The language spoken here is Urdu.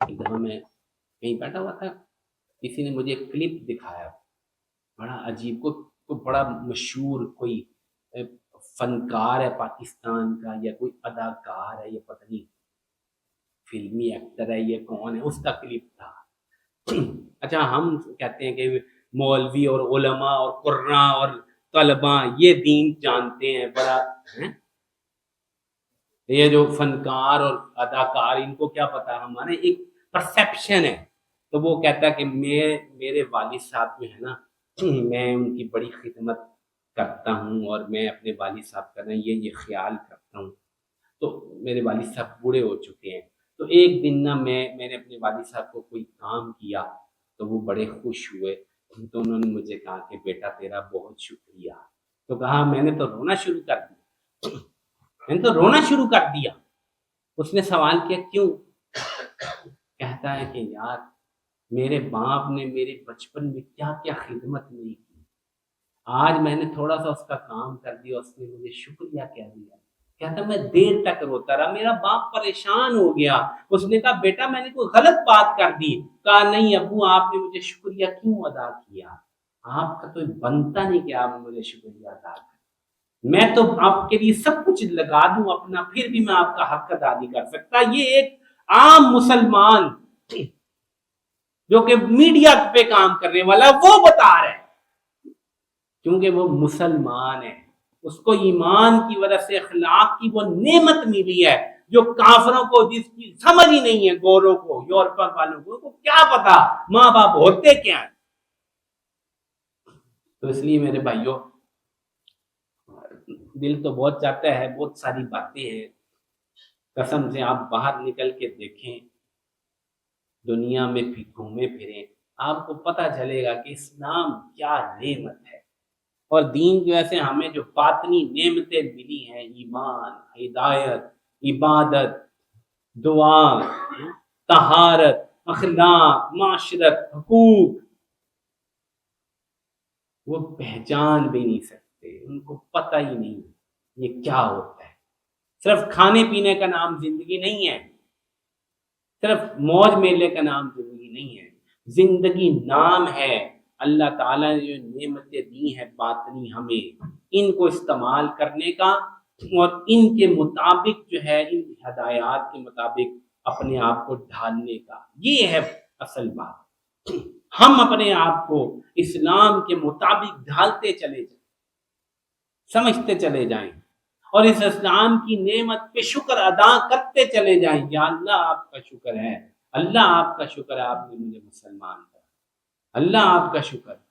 ایک دفعہ میں کہیں بیٹھا ہوا تھا، کسی نے مجھے ایک کلپ دکھایا، بڑا عجیب، کوئی بڑا مشہور کوئی فنکار ہے پاکستان کا، یا کوئی اداکار ہے، یا پتہ نہیں فلمی ایکٹر ہے، یہ کون ہے، اس کا کلپ تھا۔ اچھا، ہم کہتے ہیں کہ مولوی اور علماء اور قراء اور طلباء یہ دین جانتے ہیں، بڑا یہ جو فنکار اور اداکار ان کو کیا پتا، ہمارے ایک پرسیپشن ہے۔ تو وہ کہتا ہے کہ میرے والد صاحب جو ہے نا، میں ان کی بڑی خدمت کرتا ہوں، اور میں اپنے والد صاحب کا نا یہ خیال کرتا ہوں۔ تو میرے والد صاحب بوڑھے ہو چکے ہیں، تو ایک دن نا میں نے اپنے والد صاحب کو کوئی کام کیا، تو وہ بڑے خوش ہوئے، تو انہوں نے مجھے کہا کہ بیٹا تیرا بہت شکریہ۔ تو کہا میں نے تو رونا شروع کر دیا، میں نے تو رونا شروع کر دیا۔ اس نے سوال کیا کیوں؟ کہتا ہے کہ یار میرے باپ نے میرے بچپن میں کیا کیا خدمت نہیں کی، آج میں نے تھوڑا سا اس کا کام کر دیا، اس نے مجھے شکریہ کہہ دیا۔ کہتا میں دیر تک روتا رہا، میرا باپ پریشان ہو گیا، اس نے کہا بیٹا میں نے کوئی غلط بات کر دی؟ کہا نہیں ابو، آپ نے مجھے شکریہ کیوں ادا کیا؟ آپ کا تو بنتا نہیں کہ آپ مجھے شکریہ ادا کریں، میں تو آپ کے لیے سب کچھ لگا دوں اپنا، پھر بھی میں آپ کا حق ادا نہیں کر سکتا۔ یہ ایک عام مسلمان جو کہ میڈیا پہ کام کرنے والا وہ بتا رہا ہے، کیونکہ وہ مسلمان ہے، اس کو ایمان کی وجہ سے اخلاق کی وہ نعمت ملی ہے جو کافروں کو، جس کی سمجھ ہی نہیں ہے، گوروں کو، یورپ والوں کو کیا پتا ماں باپ ہوتے کیا ہیں۔ تو اس لیے میرے بھائیوں، دل تو بہت چاہتا ہے، بہت ساری باتیں ہیں، قسم سے آپ باہر نکل کے دیکھیں، دنیا میں گھومے پھریں، آپ کو پتہ چلے گا کہ اسلام کیا نعمت ہے، اور دین کی وجہ سے ہمیں جو باطنی نعمتیں ملی ہیں، ایمان، ہدایت، عبادت، دعا، طہارت، اخلاق، معاشرت، حقوق، وہ پہچان بھی نہیں سکتے، ان کو پتہ ہی نہیں یہ کیا ہوتا ہے۔ صرف کھانے پینے کا نام زندگی نہیں ہے، صرف موج میلے کا نام زندگی نہیں ہے، زندگی نام ہے۔ اللہ تعالیٰ نے جو نعمتیں دی ہیں باطنی ہمیں، ان کو استعمال کرنے کا، اور ان کے مطابق جو ہے، ان ہدایات کے مطابق اپنے آپ کو ڈھالنے کا، یہ ہے اصل بات۔ ہم اپنے آپ کو اسلام کے مطابق ڈھالتے چلے جائیں، سمجھتے چلے جائیں، اور اس اسلام کی نعمت پہ شکر ادا کرتے چلے جائیں۔ یا اللہ آپ کا شکر ہے، اللہ آپ کا شکر ہے، آپ نے مجھے مسلمان کرا، اللہ آپ کا شکر ہے۔